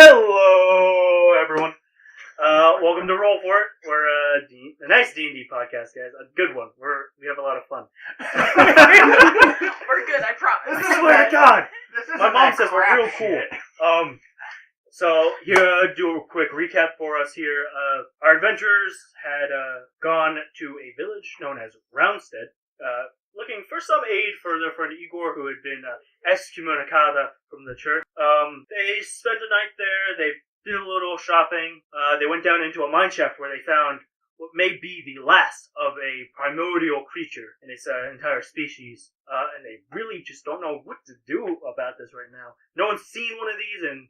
Hello, everyone. Welcome to Roll For It. We're a nice D&D podcast, guys. A good one. We have a lot of fun. We're good, I promise. I swear to God. My mom says we're real cool. So here, do a quick recap for us here. Our adventurers had gone to a village known as Roundstead, looking for some aid for their friend Igor, who had been excommunicada from the church. They spent a night there. They did a little shopping. They went down into a mine shaft where they found what may be the last of a primordial creature in its entire species. And they really just don't know what to do about this right now. No one's seen one of these in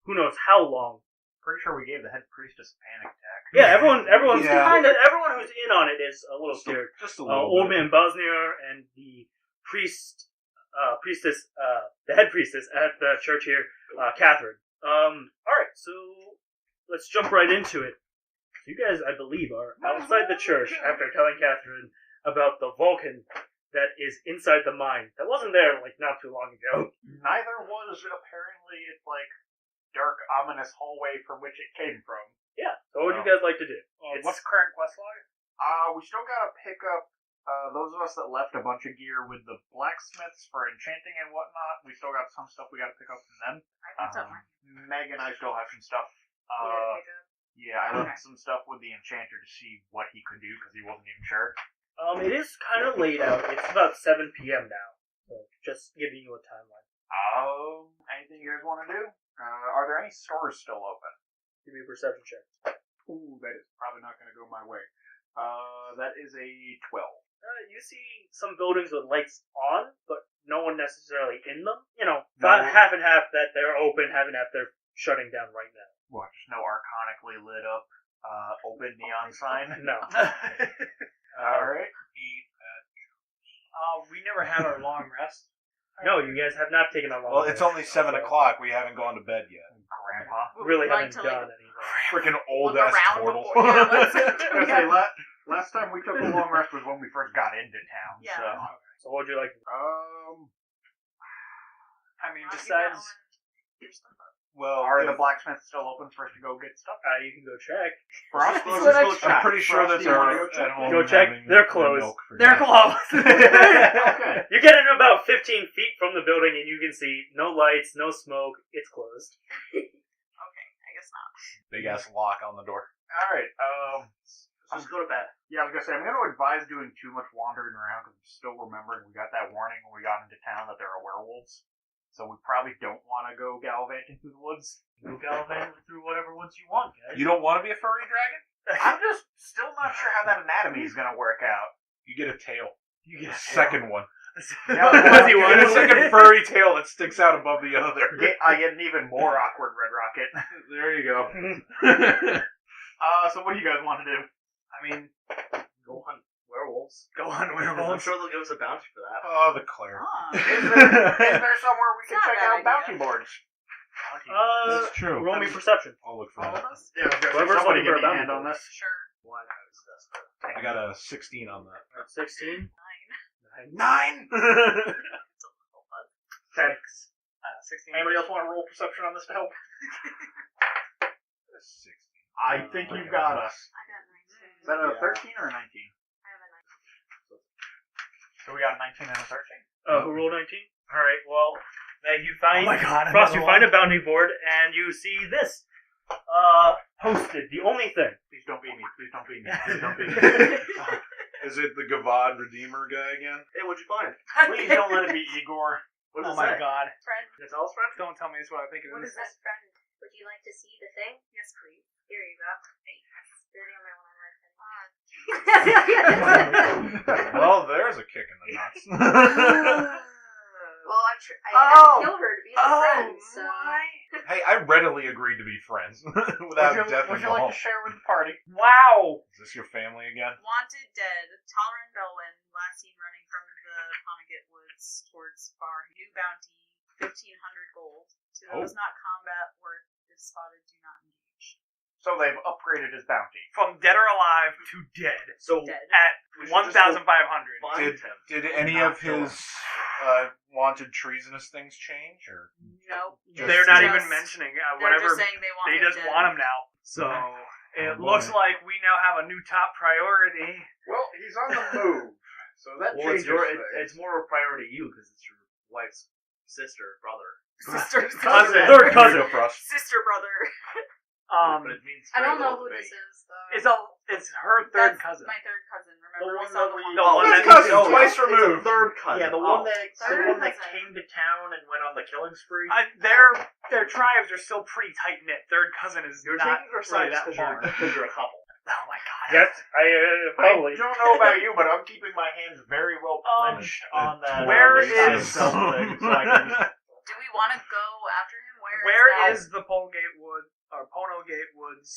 who knows how long. Pretty sure we gave the head priestess a panic attack. Yeah, everyone who's in on it is a little scared. Just a little Old bit. man Bosnier and the priestess, the head priestess at the church here, Catherine. Alright, so let's jump right into it. So you guys, I believe, are outside the church after telling Catherine about the Vulcan that is inside the mine. That wasn't there, not too long ago. Neither was apparently its, dark, ominous hallway from which it came from. Yeah, so what would you guys like to do? What's current quest line? We still gotta pick up those of us that left a bunch of gear with the blacksmiths for enchanting and whatnot. We still got some stuff we gotta pick up from them. I picked up mine. Meg and I still have some stuff. I left some stuff with the enchanter to see what he could do because he wasn't even sure. It is kind of late out. It's about 7 p.m. now. So just giving you a timeline. Anything you guys want to do? Are there any stores still open? Give me a perception check. Ooh, that is probably not going to go my way. That is a 12. You see some buildings with lights on, but no one necessarily in them. No. Half and half that they're open, half and half they're shutting down right now. What, just no arconically lit up, open neon sign? No. Alright. We never had our long rest. No, you guys have not taken a long Well, it's only 7 o'clock. We haven't gone to bed yet. Grandpa. Really Like haven't to, done anything. Freaking old look ass around turtle. before- yeah, let's- I was gonna say, last time we took a long rest was when we first got into town. Yeah. So what would you like to do? I mean, besides... Are the blacksmiths still open for us to go get stuff? You can go check. Frosty, I'm pretty sure that they're at home. Go check. having They're their closed. milk for They're dinner. closed. Okay. You get in about 15 feet from the building and you can see no lights, no smoke. It's closed. Okay, I guess not. Big ass lock on the door. Alright, Just go to bed. yeah, I was gonna say, I'm gonna advise doing too much wandering around because I'm still remembering we got that warning when we got into town that there are werewolves. So we probably don't want to go gallivanting through the woods. Go gallivanting through whatever woods you want, guys. You don't want to be a furry dragon? I'm just still not sure how that anatomy is gonna work out. You get a tail. You get a Second one. Yeah, Does he You want get a it? second furry tail that sticks out above the other. I get an even more awkward red rocket. There you go. So what do you guys want to do? I mean, Go hunt werewolves. Go on I'm werewolves. sure they'll give us a bounty for that. Oh, the Claire. Is there somewhere we can It's not check a out bad bounty idea. boards? That's true. Roll me perception. I'll look for All that. of us? Yeah, Whoever's somebody looking for give me a a hand bounty on this. Sure. I got a 16 on that. 16? 9. 9? Thanks. 16. Anybody else want to roll perception on this to help? 16. I think you've got us. I got 9. Is that a Yeah. 13 or a 19? I have a 9. So we got a 19 and a 13. Who rolled 19? Alright, well, Meg, you find... Oh my God, Frost, you another find one. a bounty board, and you see this. Posted. The only thing. Please don't beat me. Please don't beat me. Please don't beat me. Is it the Gavad Redeemer guy again? Hey, what'd you find? Please don't let it be Igor. What does Oh it my say? god. Friend, Can you tell us, friend? Don't tell me it's what I think it what is. is this? Friend, would you like to see the thing? Yes, please. Here you go. Thanks. You're the only one I like. Well, there's a kick in the nuts. Well, I had to kill her to be my friend, so... Hey, I readily agreed to be friends without death Would you like to involved. share with the party? Wow! Is this your family again? Wanted dead. Tolerant Belwyn, last seen running from the Comiget Woods towards Bar. New bounty, 1,500 gold. To those not combat worth, if spotted, do not engage. So they've upgraded his bounty. From dead or alive to dead. So Dead. At We should just 1,500. Find him. Did any Not of kill his wanted treasonous things change? Or Nope. They're not Just- even mentioning They're whatever. just saying they want They him just dead. want him now. So it looks like we now have a new top priority. Well, he's on the move. So that Well, changes things. it's more of a priority to you because it's your wife's sister, brother. Sister, Cousin. Third cousin. For us. sister brother. But it means I don't very know little who to me. this is, though. It's her third That's cousin. my third cousin. The Remember, one we saw that the we- one. the Oh, one Third that- cousin, oh, twice it's a removed. third cousin. Yeah, the one that Third cousin. came to town and went on the killing spree. Their tribes are still pretty tight knit. Third cousin is You're not taking her really sides that because far. you're a couple. Oh my god. Yes, probably. I don't know about you, but I'm keeping my hands very well clenched on that. where waist is- self thing, so I can just Do we want to go after him? Where that? is the Polgate Wood or Ponogate Woods?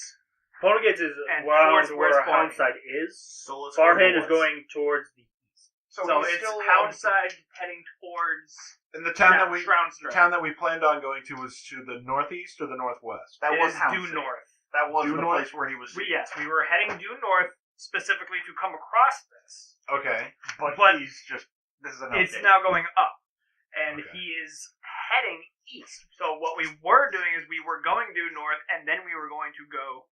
Ponegate is And around towards where where's Farhand? Houndside is. So let's go to Farhand the is woods. going towards the east. So he's it's still Houndside heading towards And the town that we Shroudstride. the town that we planned on going to was to the northeast or the northwest. That It was is Hound due City. north. That was Due the north? place where he was. Yes, we were heading due north specifically to come across this. Okay. but he's just. This is an It's update. now going up, and Okay. he is heading east. So what we were doing is we were going due north, and then we were going to go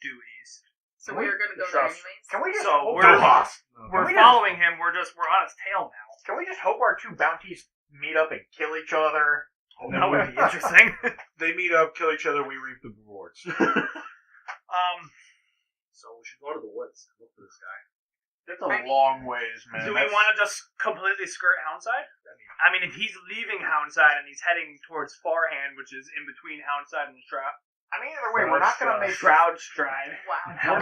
due east. So we were going to go there anyways. Can we just So hope we're- Can We're we following him. We're on his tail now. Can we just hope our two bounties meet up and kill each other? That would be interesting. They meet up, kill each other, we reap the rewards. So we should go to the woods and look for this guy. It's a I mean, long ways, man. Do we want to just completely skirt Houndside? I mean, if he's leaving Houndside and he's heading towards Farhand, which is in between Houndside and Shroud. I mean, either way, we're not going to make. Shroudstride. Wow.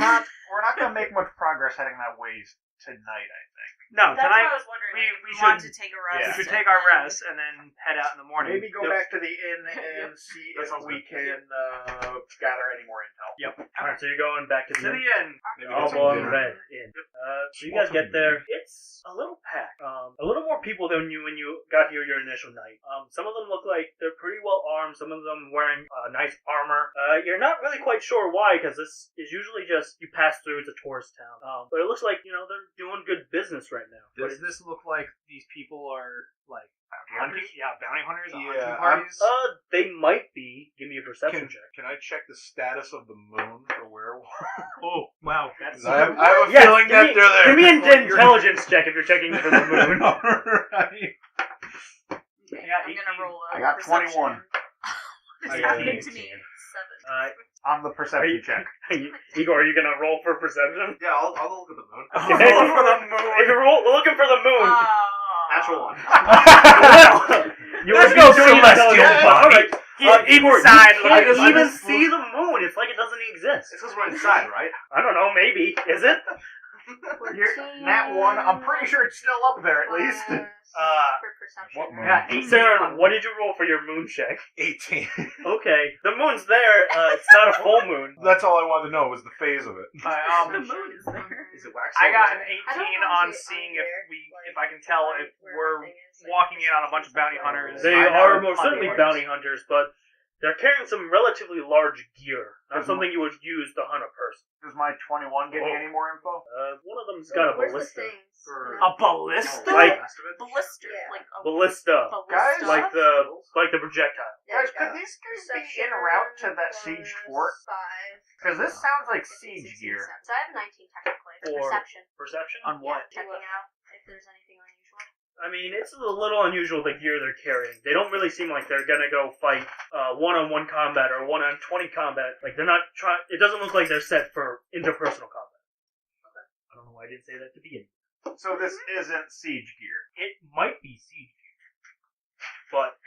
We're not going to make much progress heading that ways tonight. I think. No, That's tonight what I was wondering. we We want should- to take a we rest. should take our rest and then head out in the morning. Maybe go back to the inn and see That if sounds we good. can gather any more intel. Alright, so you're going back to To the the inn. Maybe get some Elbow dinner. Red Inn. So you guys get there. It's a little packed. A little more people than you when you got here your initial night. Some of them look like they're pretty well armed. Some of them wearing nice armor. You're not really quite sure why, because this is usually just you pass through. It's a tourist town. But it looks like they're doing good business right now. Does this look like these people are like hunting? Yeah, bounty hunters. Yeah, hunting parties. They might be. Give me a perception check. Can I check the status of the moon for werewolf? Oh wow, that's. I have a Yes, feeling that they're there. Give me an intelligence check if you're checking for the moon. Alright. Okay, got I'm 18. gonna roll a I got perception. 21. This I got happened to 18. me. 7. On the perception check. Igor, are you gonna roll for perception? Yeah, I'll look at the moon. Okay. For the moon. If you're looking for the moon, Natural one. you Let's would go be doing celestial intelligence. body. Alright. Igor, Inside, you you can't can't even even see the moon. It's like it doesn't exist. It's because we're inside, right? I don't know. Maybe is it? Nat 1, I'm pretty sure it's still up there at least. For perception. What moon? Yeah, 18 Sarah, on- what did you roll for your moon check? 18. Okay, the moon's there. It's not a full moon. That's all I wanted to know was the phase of it. The moon is there. Is it wax? I or got an what? 18 I don't on want to seeing see if either, if I can tell if we're walking in on a bunch of bounty hunters. They I are have most plenty certainly of bounty hunters, but they're carrying some relatively large gear. Not something you would use to hunt a person. Does my 21 give me any more info? One of them's got a Where's the ballista. things? For- A ballista? Like- Blister. Yeah. Like a Ballista. Guys, ballista? Like the projectile. There Guys, you could go. these guys be Perception en route to that plus siege fort? 5. Because this sounds like 15, siege 16, gear. 17. So I have 19 technically. For- Perception. Perception? On what? Yeah, checking out if there's anything unusual. I mean, it's a little unusual the gear they're carrying. They don't really seem like they're gonna go fight one-on-one combat or 1-on-20 combat. Like they're not trying. It doesn't look like they're set for interpersonal combat. Okay. I don't know why I didn't say that to begin. So this isn't siege gear. It might be siege gear, but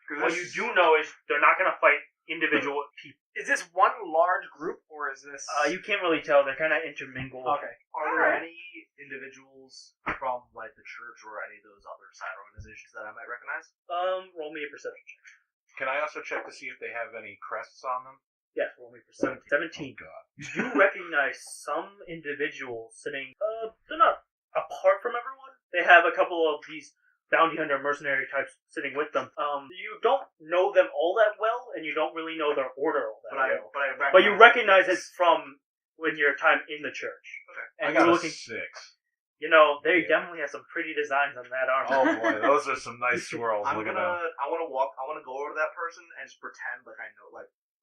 'Cause what you do know is they're not gonna fight individual people. Is this one large group or is this? You can't really tell. They're kind of intermingled. Okay. Are there any individuals from like the church or any of those other side organizations that I might recognize? Roll me a perception check. Can I also check to see if they have any crests on them? Yes, roll me for 17. God. You do recognize some individuals sitting, they're not apart from everyone. They have a couple of these bounty hunter mercenary types sitting with them. You don't know them all that well, and you you don't really know their order all that well. But You recognize it from when your time in the church. Okay. And I got you're a looking. 6. You know, they Yeah. definitely have some pretty designs on that armor. Oh boy, those are some nice swirls. I Look at them. want to go over to that person and just pretend like I know,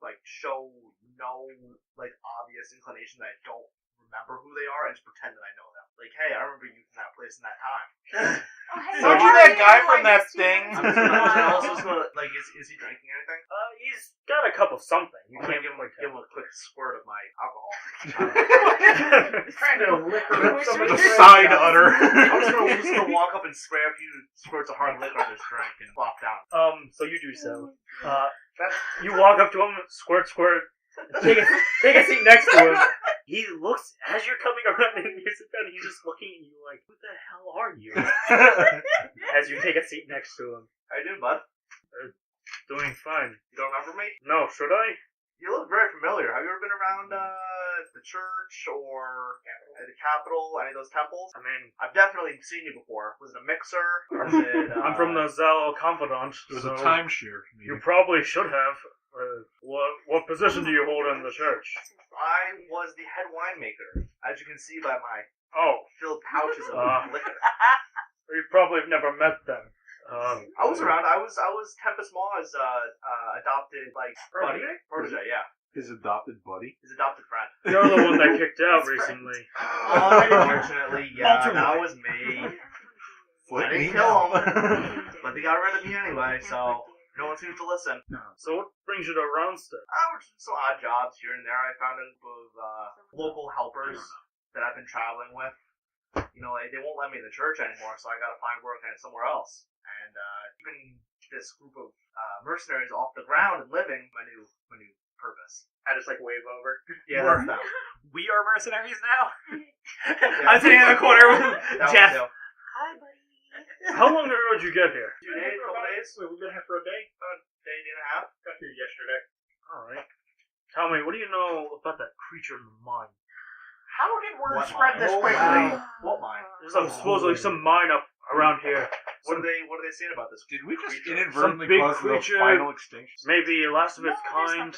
like show no like obvious inclination that I don't remember who they are, and just pretend that I know them. Like, hey, I remember you from that place and that time. Oh, hey, Aren't how you are that guy from I that missed you. thing? I'm also just gonna like, is he drinking anything? He's got a cup of something. You I'm gonna can't give him a quick squirt of my alcohol. trying to liquor up some of the Side udder. I'm just gonna walk up and spray a few squirts of hard liquor on his drink and flop down. So you do so. You walk up to him, squirt, take a seat next to him. He looks, as you're coming around and you sit down, he's just looking at you like, who the hell are you? As you take a seat next to him. How you doing, bud? Doing fine. You don't remember me? No, should I? You look very familiar. Have you ever been around the church or the Capitol, any of those temples? I mean, I've definitely seen you before. Was it a mixer? Was it, I'm from the Zal Confidant, It was so a timeshare. you probably should have. What position do you hold in the church? I was the head winemaker, as you can see by my Oh, filled pouches of liquor. you probably have never met them. I was around. I was Tempest Maw's adopted buddy, protege. Yeah, His adopted buddy. his adopted friend. You're the one that kicked out recently. Unfortunately, yeah, that was me. I didn't kill him, but they got rid of me anyway, so no one seems to listen. So what brings you to Ronstadt? We're just some odd jobs here and there. I found a group of local helpers that I've been traveling with. You know, they won't let me in the church anymore, so I gotta find work somewhere else. And keeping this group of mercenaries off the ground and living, my new purpose. I just wave over. Yeah, that's them. We are mercenaries now. Yeah, I'm sitting in the corner with that Jeff. one too. Hi, buddy. How long ago did you get here? 2 days, couple days, We've been here for a day. about a day and a half. Got here yesterday. Alright. Tell me, what do you know about that creature in the mine? How did word What spread mine? this Oh, quickly? wow. What mine? There's supposedly some mine up around here. What are they saying about this? Did we just creature? inadvertently Some big cause the creature. final extinction? Maybe last of its kind.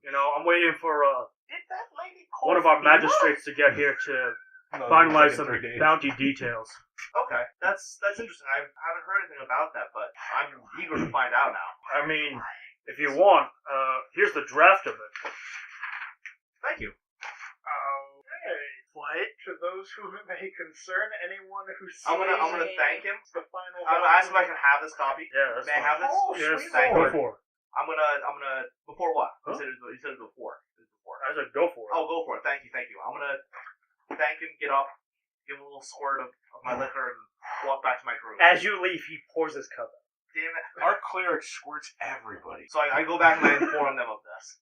You know, I'm waiting for Did that lady one of our magistrates to get here to No, finalize it's some taken 3 days. bounty details. Okay, that's interesting. I haven't heard anything about that, but I'm eager to find out now. I mean, if you want, here's the draft of it. Thank you. Okay. What? To those who it may concern, anyone who sees I'm gonna thank him. the final. I'm gonna ask if I can have this copy. Yeah, that's May I fine. have this? Oh, Yes, sweet thank go lord. for it. I'm gonna before what? Huh? You said it before. I said go for it. Oh, go for it. Thank you. I'm gonna thank him. Get up, give him a little squirt of my liquor, and walk back to my group. As you leave, he pours his cup out. Damn it! Our cleric squirts everybody. So I go back and I inform them of this.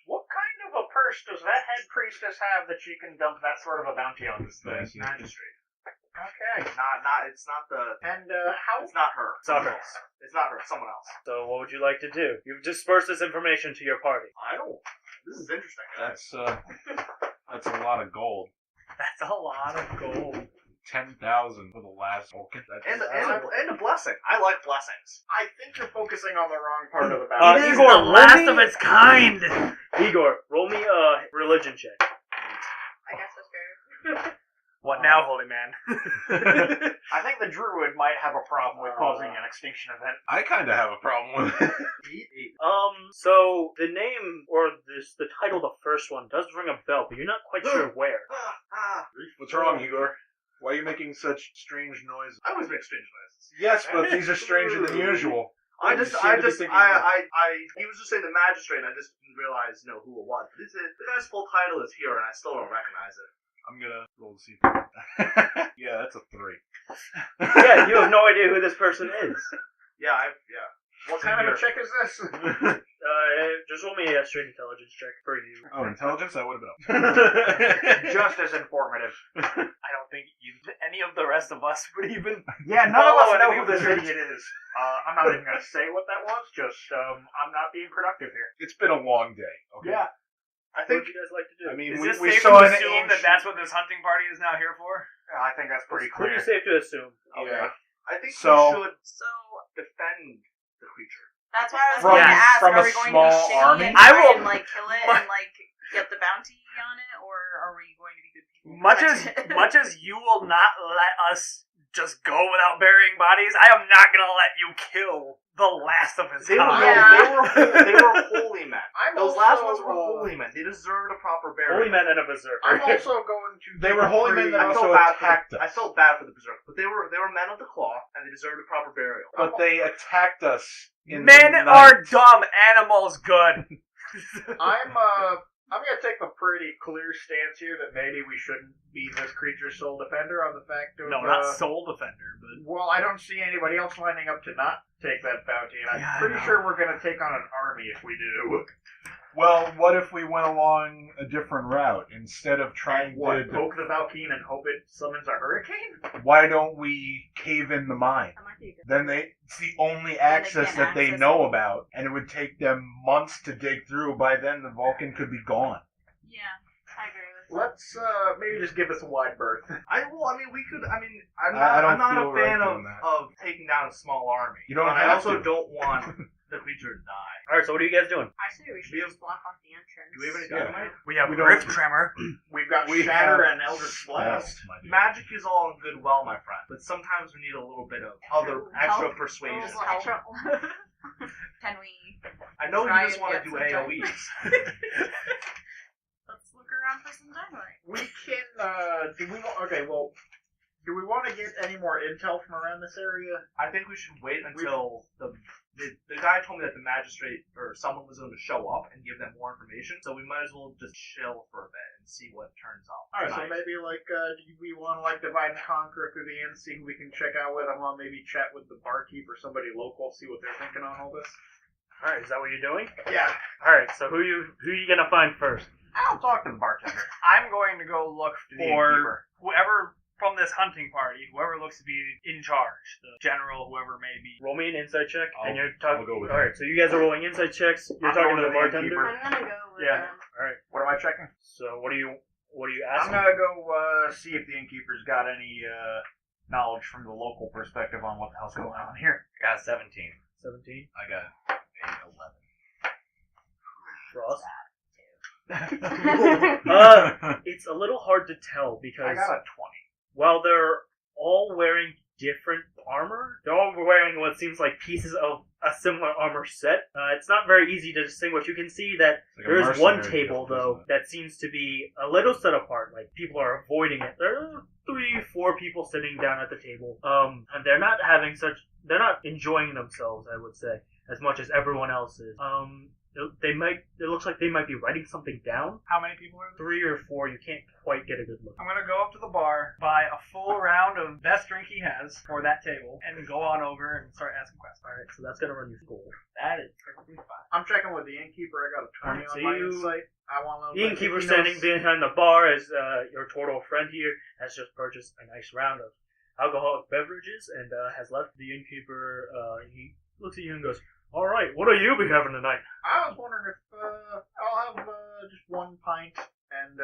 What kind of a purse does that head priestess have that she can dump that sort of a bounty on this thing? Thank you. Magistrate. Okay. Not. It's not the. And how? It's not her. It's not Someone her. else. It's not her. Someone else. So what would you like to do? You've dispersed this information to your party. I don't. This is interesting. That's a lot of gold. That's a lot of gold. 10,000 for the last token. And a blessing. I like blessings. I think you're focusing on the wrong part of the It bounty. is Igor, the last of its kind. Igor, roll me a religion check. I guess that's fair. What now, holy man? I think the druid might have a problem with causing an extinction event. I kind of have a problem with it. So the name or the title, of the first one, does ring a bell, but you're not quite sure where. What's wrong, Igor? Why are you making such strange noises? I always make strange noises. Yes, but these are stranger than usual. He You was seem to be just thinking more. saying the magistrate, and I just didn't realize, who it was. The guy's full title is here, and I still don't recognize it. I'm gonna roll to see. Yeah, that's a 3. Yeah, you have no idea who this person is. Yeah. What kind of a check is this? Just roll me a straight intelligence check for you. Oh, intelligence? That would have been Just as informative. I don't think any of the rest of us would even. Yeah, none of us follow know anything who this with idiot is. I'm not even going to say what that was, just, I'm not being productive here. It's been a long day. Okay. Yeah. I What think would you guys like to do? I mean, Is we, this we safe saw to an assume that ancient- that's what this hunting party is now here for? I think that's pretty It's clear. pretty safe to assume. Yeah. I think So- we should So defend the creature. That's why I was From- going to ask, from are a we going small to be shitty army? and I try will- and, like, kill it and, like, get the bounty on it, or are we going to be good people? Much as you will not let us just go without burying bodies, I am not gonna let you kill the last of his They were, kind. Yeah. they were holy men. I'm Those also, last ones were holy men. They deserved a proper burial. Holy men and a berserker. I'm also going to. They were holy men that I also felt bad attacked us. I felt bad for the berserk, but they were men of the claw, and they deserved a proper burial. But they attacked us. Men are dumb, animals good. I'm gonna take a pretty clear stance here that maybe we shouldn't be this creature's sole defender on the fact of. No, not soul defender, but Well, I don't see anybody else lining up to not take that bounty, and I'm Yeah, I pretty know. sure we're gonna take on an army if we do. Well, what if we went along a different route instead of trying What? to? Poke the Valkyne and hope it summons a hurricane? Why don't we cave in the mine? That might be a good. Then it's the only access can't that they access know it. about, and it would take them months to dig through. By then, the Vulcan could be gone. Yeah, I agree with that. Let's maybe just give us a wide berth. I'm I not, don't I'm not feel a fan right of, doing that. of taking down a small army. You don't but I have also to. don't want the creature to die. Alright, so what are you guys doing? I say we should just block off the entrance. Do we have any Yeah. dynamite? we have We don't- Rift Tremor. We've got We Shatter have- and Eldritch Blast. Magic is all in good well, my friend, but sometimes we need a little bit of other extra Help. persuasion. Just extra- Can we... I know try you just and want to get do some AoEs. Let's look around for some dynamite. We can, do we want to get any more intel from around this area? I think we should wait until the guy told me that the magistrate or someone was going to show up and give them more information, so we might as well just chill for a bit and see what turns up. Alright, so tonight. maybe, do we want to, divide and conquer through the inn, see who we can check out with? I want to maybe chat with the barkeep or somebody local, see what they're thinking on all this. Alright, is that what you're doing? Yeah, Alright, so who you gonna find first? I'll talk to the bartender. I'm going to go look The for innkeeper. whoever from this hunting party, whoever looks to be in charge, the general, whoever may be. Roll me an insight check, and I'll- you're talking. I'll go with Alright, so you guys are rolling insight checks. You're I'm talking going to the with the bartender. innkeeper. I'm gonna go with Yeah. Alright, What am I checking? so what are you I'm asking? gonna go see if the innkeeper's got any knowledge from the local perspective on what the hell's going on here. Got 17. 17. I got a 11. Frost. That It's a little hard to tell I because got a 20. while they're all wearing different armor, they're all wearing what seems like pieces of a similar armor set. It's not very easy to distinguish. You can see that It's like a there is one mercenary table, guild, though, isn't it? that seems to be a little set apart. Like, people are avoiding it. There are 3-4 people sitting down at the table. And they're not enjoying themselves, I would say, as much as everyone else is. It looks like they might be writing something down. How many people are there? 3 or 4, you can't quite get a good look. I'm gonna go up to the bar, buy a full round of best drink he has for that table, and go on over and start asking questions. Alright, so that's gonna run you gold. That is perfectly fine. I'm checking with the innkeeper. I got a 20 Alright, so on my you- insight. I want to know. The innkeeper standing behind the bar as your turtle friend here has just purchased a nice round of alcoholic beverages and has left. The innkeeper, he looks at you and goes, "Alright, what are you be having tonight?" I was wondering if I'll have just one pint. And is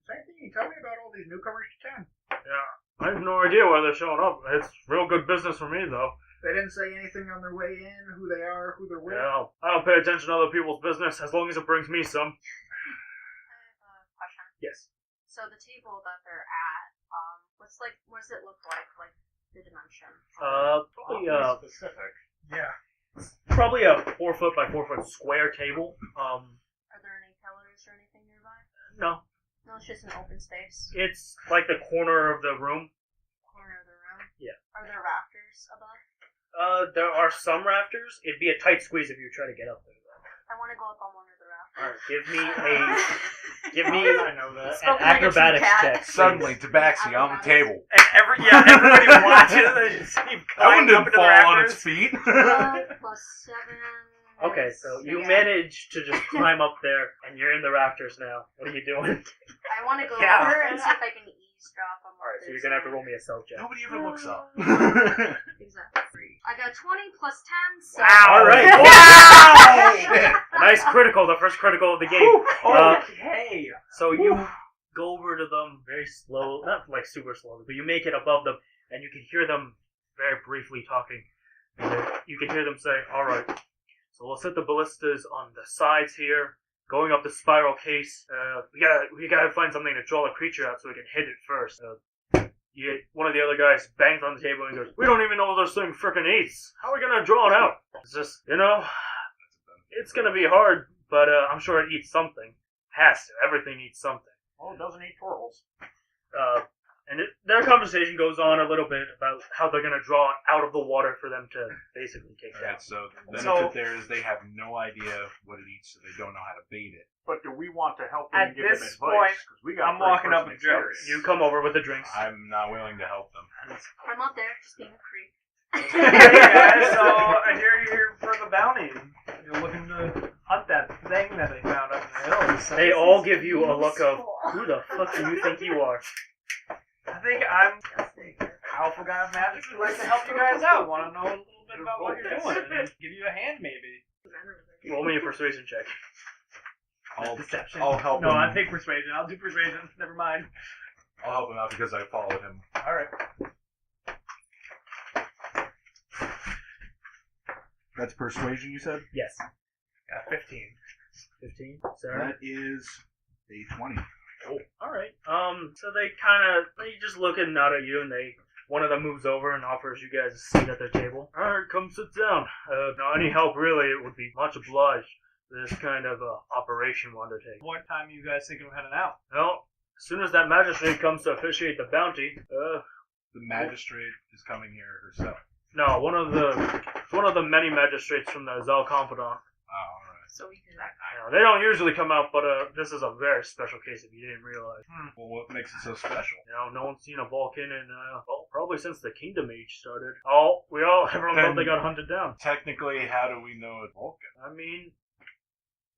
there anything you can tell me about all these newcomers to town? Yeah, I have no idea why they're showing up. It's real good business for me, though. They didn't say anything on their way in, who they are, who they're with. Yeah, I don't pay attention to other people's business as long as it brings me some. I have a question. Yes. So the table that they're at, what does it look like? Like the dimension? Probably specific. Yeah. probably a 4 foot by 4 foot square table. Are there any pillars or anything nearby? No, No, it's just an open space. it's like the corner of the room. Corner of the room. Yeah. Are there rafters above? There are some rafters. It'd be a tight squeeze if you try to get up there. I want to go up on one of the rafters. Alright, give me I know that. an Spoken like a true acrobatics cat. check. please. Suddenly, Tabaxi on the table. And everybody watches and see him That one climb up didn't into the fall on rafters. its feet. +7. Okay, so you Yeah. manage to just climb up there, and you're in the rafters now. What are you doing? I want to go Yeah. over and see if I can eavesdrop on what Alright, so they're you're gonna have to saying. roll me a stealth check. Nobody ever looks up. Exactly. I got 20 plus 10, so... Alright, Wow! a nice critical, the first critical of the game. Okay. So you go over to them very slow, not like super slowly, but you make it above them, and you can hear them very briefly talking. And you can hear them say, "Alright, So we'll set the ballistas on the sides here, going up the spiral case. We gotta find something to draw the creature out so we can hit it first. One of the other guys bangs on the table and goes, "We don't even know this thing frickin' eats. How are we gonna draw it out?" It's just, it's gonna be hard, but I'm sure it eats something. Has to. Everything eats something. Well, it doesn't eat turtles. And their conversation goes on a little bit about how they're gonna draw it out of the water for them to basically take down. Alright, so the benefit there is they have no idea what it eats, so they don't know how to bait it. But do we want to help them At and give them this advice? point, 'Cause we got I'm walking up with first-person drinks. You come over with the drinks. I'm not willing to help them. I'm not there, just being a creep. Yeah, so I hear you're here for the bounty. You're looking to hunt that thing that they found up in the hills. So They all give you a look of, who the fuck do you think you are? I think I'm a powerful guy of magic who'd like to help you guys out. Want to know a little bit about what you're doing and give you a hand, maybe. Roll me a persuasion check. Deception. I'll help No, him. I take persuasion. I'll do persuasion. Never mind. I'll help him out because I followed him. All right. That's persuasion, you said? Yes. 15. 15. Sarah? That is a 20. Alright. So they just look and nod at you, and one of them moves over and offers you guys a seat at their table. Alright, come sit down. Now, any help really, it would be much obliged for this kind of operation we'll undertake. What time are you guys thinking of heading out? Well, as soon as that magistrate comes to officiate the bounty, The magistrate is coming here herself. no, one of the many magistrates from the Zal Confidant. Oh, alright. So we can. They don't usually come out, but this is a very special case if you didn't realize. Well, what makes it so special? No one's seen a Vulcan in, probably since the Kingdom Age started. Everyone thought they got hunted down. Technically, how do we know it's Vulcan? I mean,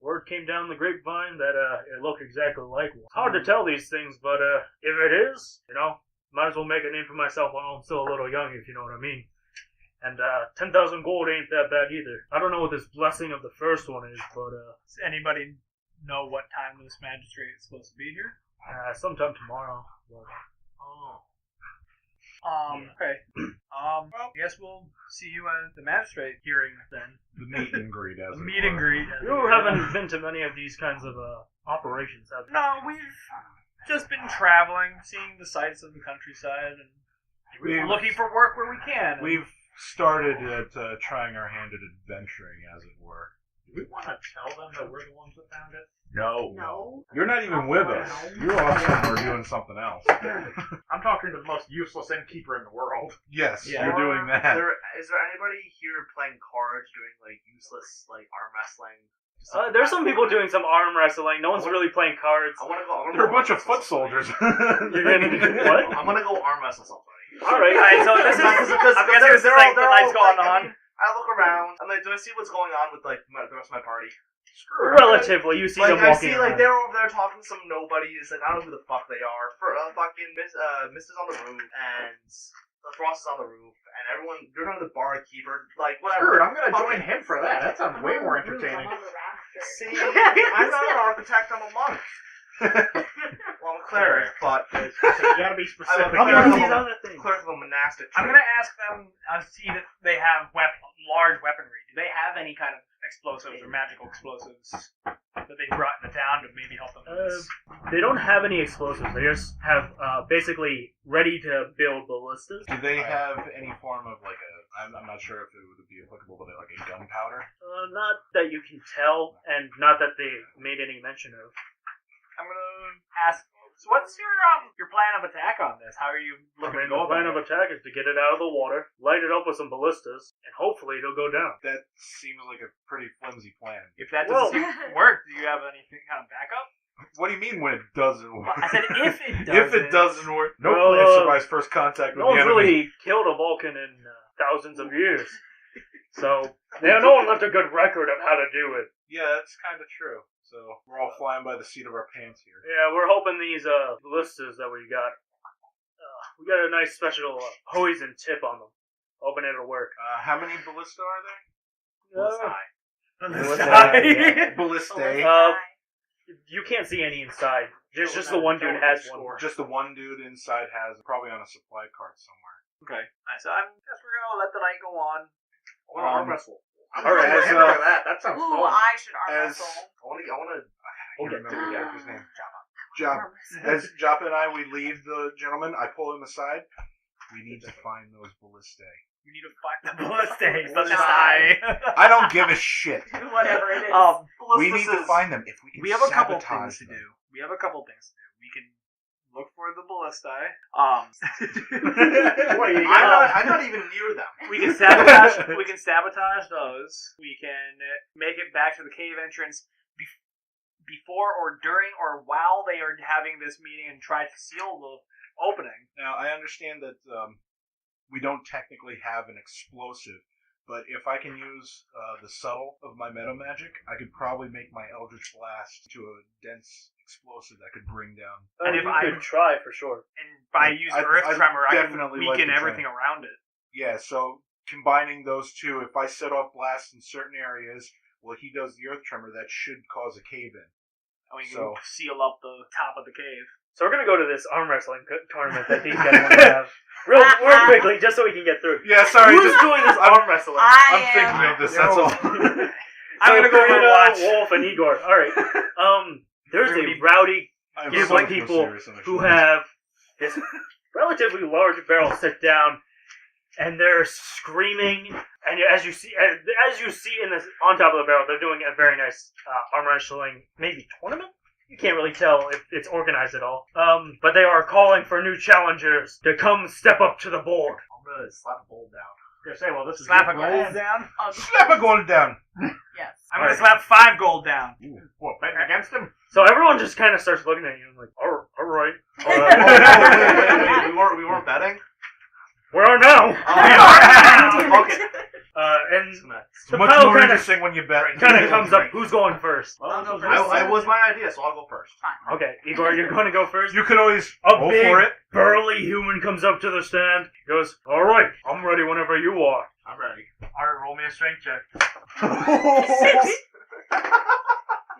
word came down the grapevine that it looked exactly like one. It's hard to tell these things, but if it is, might as well make a name for myself while I'm still a little young, if you know what I mean. And 10,000 gold ain't that bad either. I don't know what this blessing of the first one is, but Does anybody know what time this magistrate is supposed to be here? sometime tomorrow. But, Okay. Well, I guess we'll see you at the magistrate hearing then. The meet and greet, as The it meet were. and greet. you haven't been to many of these kinds of operations, have you? No, we've just been traveling, seeing the sights of the countryside, and We've- looking for work where we can. We've started at trying our hand at adventuring, as it were. Do we want to tell them that we're the ones that found it? No. You're not even with us. You're off somewhere doing something else. I'm talking to the most useless innkeeper in the world. Yes, Yeah. you're doing that. Is there anybody here playing cards, doing useless arm wrestling? There's some people doing some arm wrestling. No one's really playing cards. I want to go. They're a bunch of foot soldiers. You're gonna do what? I'm gonna go arm wrestle somebody. Alright. so this is. Because I'm guessing this is like the night's going on. I look around. I'm like, do I see what's going on with the rest of my party? Relatively, you see them I walking see around. they're over there talking to some nobodies. I don't know who the fuck they are. For fucking Mist is on the roof and the Frost is on the roof and everyone. They're talking to the barkeeper. Screw it, Whatever. I'm gonna Fuck join him for that. That sounds way more entertaining. See, I'm not an architect. I'm a monk. Well, I'm a cleric, but So you gotta be specific. I'm One of a these other things. cleric of a monastic. I'm gonna ask them. I see that they have large weaponry. Do they have any kind of explosives or magical explosives that they brought into town to maybe help them with this? They don't have any explosives. They just have basically ready to build ballistas. Do they have any form of I'm not sure if it would be applicable, but like a gunpowder? Not that you can tell, and not that they made any mention of. I'm gonna ask. So what's your plan of attack on this? How are you looking to The go plan about of attack is to get it out of the water, light it up with some ballistas, and hopefully it'll go down. That seems like a pretty flimsy plan. If that Well- doesn't work, do you have anything kind of backup? What do you mean when it doesn't work? I said if it doesn't. If it doesn't work, no Well, player survives first contact with No the one's enemy. really killed a Vulcan in thousands of years. So, no one left a good record of how to do it. Yeah, that's kind of true. So we're all flying by the seat of our pants here. Yeah, we're hoping these ballistas that we got a nice special poison tip on them. Hoping it'll work. How many ballista are there? Ballistae. You can't see any inside. There's just the one dude has one. Just the one dude inside has probably on a supply cart somewhere. Okay. So I guess we're gonna let the night go on. I want to arm wrestle. I'm All right, gonna as, hammer that. That sounds Ooh, fun. I should arm as- wrestle. I wanna. We'll get remember to the it. character's name. Joppa. As Joppa and I, we leave the gentleman, I pull him aside. We need to find those ballistae. You need to find the ballistae. Ballistae. I don't give a shit. Whatever it is. We need to find them. If we can We have a couple sabotage things to them. do. We have a couple things to do. We can look for the ballistae. I'm not even near them. We can sabotage. We can sabotage those. We can make it back to the cave entrance before or during or while they are having this meeting and try to seal the opening. Now, I understand that we don't technically have an explosive, but if I can use the subtle of my meta magic, I could probably make my Eldritch Blast to a dense explosive that could bring down. And And if you I- could try for sure. And by using Earth I'd Tremor, I can definitely like weaken to try everything it. around it. Yeah, so combining those two, if I set off blasts in certain areas, well, he does the Earth Tremor, that should cause a cave-in. And we can So- seal up the top of the cave. So we're gonna go to this arm wrestling tournament that these guys want to have real quickly, just so we can get through. Yeah, sorry, Who's just doing this arm wrestling? I I'm thinking am. of this, that's all. I'm gonna go Karina, watch. Wolf, and Igor. All right. There's a rowdy I'm group so of much more people serious than I who should be. have this relatively large barrel sit down, and they're screaming. And as you see in this on top of the barrel, they're doing a very nice arm wrestling maybe tournament. You can't really tell if it's organized at all. But they are calling for new challengers to come step up to the board. I'm gonna slap a bowl down. I was gonna say, well, this is Slap a good gold plan. down. Oh, Slap a gold down! yes. I'm gonna slap 5 gold down. What, betting against him? So everyone just kind of starts looking at you and like, all right. Wait, we weren't betting. We are now. Okay. And It's much pile more kinda- interesting when you bet. kind of comes up. Who's going first? I'll go first. I was my idea, so I'll go first. Fine. Okay, Igor, you're going to go first. You could always A go big, for it. burly human comes up to the stand. Goes, all right, I'm ready whenever you are. I'm ready. Alright, roll me a strength check. You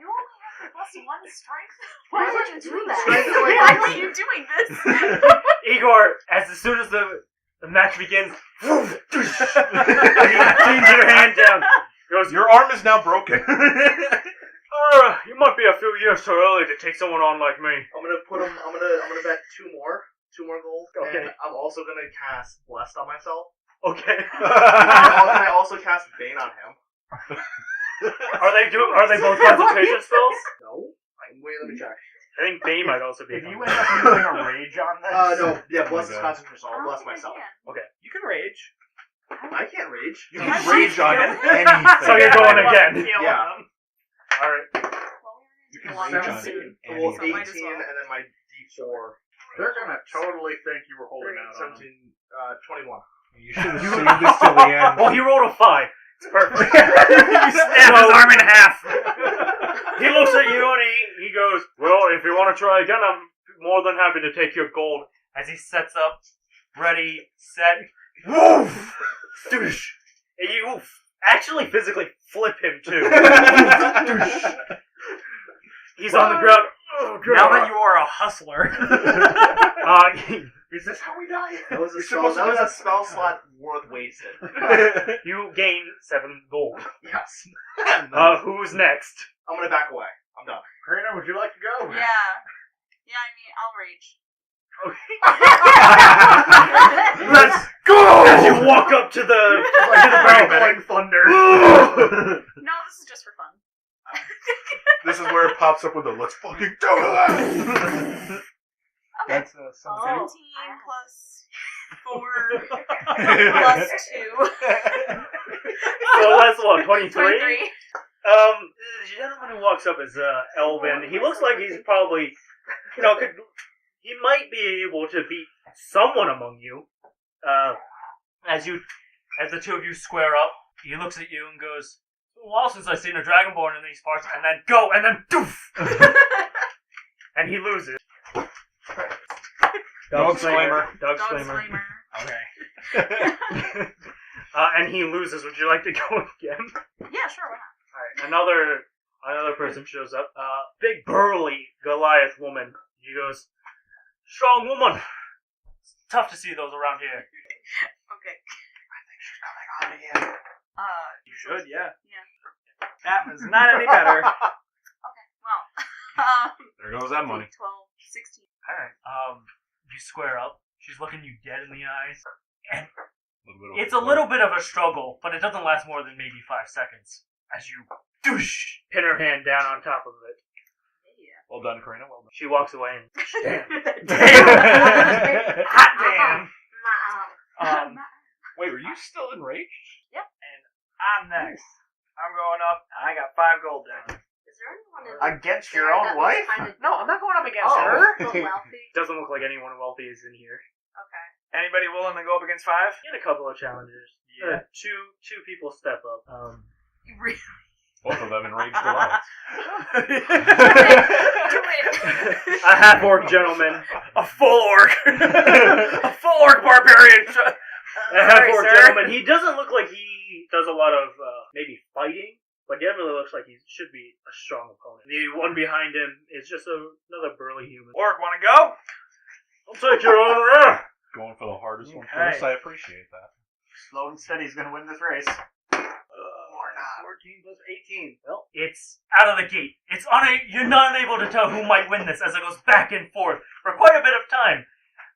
only have +1 strength? Why would you do that? Strength is like- Why are you doing this? Igor, as soon as the match begins, and he cleans your hand down. Goes, Your arm is now broken. you might be a few years too early to take someone on like me. I'm gonna bet two more gold. Okay. And I'm also gonna cast Blessed on myself. Okay. I also cast Bane on him. Are they both concentration spells? No. Wait, let me check. I think Bane might also be. If you end up using a rage on this... No. Yeah, Bless is God. concentration, so I'll bless myself. You can rage. I can't rage. You Yeah, can rage on yeah. anything. So you're going again. Yeah. All right. You can Well, rage I'm on soon. Well, So 18 might as well. and then my D4. They're gonna totally think you were holding out on 17, them. 21. You should have saved this till the end. Well, he rolled a 5. It's perfect. You stab his arm in half. He looks at you and he goes, well, if you want to try again, I'm more than happy to take your gold. As he sets up, ready, set, woof! Doosh! And you actually physically flip him too. Doosh! He's on the ground. Oh, God. Now that you are a hustler. Is this how we die? That was a You're spell. supposed That to was do a spell slot worth wasted. you gain 7 gold. Yes. Who's next? I'm gonna back away. I'm done. Karina, would you like to go? Yeah. Yeah, I mean, I'll rage. Let's go! As you walk up to the barrel Rolling thunder. No, this is just for fun. This is where it pops up with a "Let's fucking do it." Okay. That's 17 plus 4 plus 2. So that's what, 23? 23. The gentleman who walks up is Elvin. He looks like he's probably, he might be able to beat someone among you. As the two of you square up, he looks at you and goes, "It's been a while since I've seen a dragonborn in these parts," and then go, and then doof! And he loses. Dog disclaimer. Dog Dog disclaimer. disclaimer. Okay. And he loses. Would you like to go again? Yeah, sure, why not? Alright, another person shows up. Big burly Goliath woman. She goes, "Strong woman. It's tough to see those around here." Okay. You should, yeah. Yeah. That was not any better. Okay, well. There goes that money. 12, 16. Alright. You square up. She's looking you dead in the eyes. And it's a little bit of a struggle, but it doesn't last more than maybe 5 seconds. As you douche, pin her hand down on top of it. Well done, Karina. Well done. She walks away and Hot damn! Wait, were you still enraged? I'm next. I'm going up, and I got 5 gold down. Is there anyone in Against your there own that was wife? kind of No, I'm not going up against Oh. her. wealthy? doesn't look like anyone wealthy is in here. Okay. Anybody willing to go up against 5? Get a couple of challengers. Yeah. Two people step up. Both of them enraged alike. A half-orc gentleman. A full orc. A full orc barbarian. A half-orc gentleman. He doesn't look like he does a lot of maybe fighting, but definitely looks like he should be a strong opponent. The one behind him is just another burly human. Orc, want to go? I'll take your honor. Going for the hardest one Okay. first. I appreciate that. Slow and steady's gonna win this race. 14 plus 18. Well, it's out of the gate. You're not able to tell who might win this as it goes back and forth for quite a bit of time.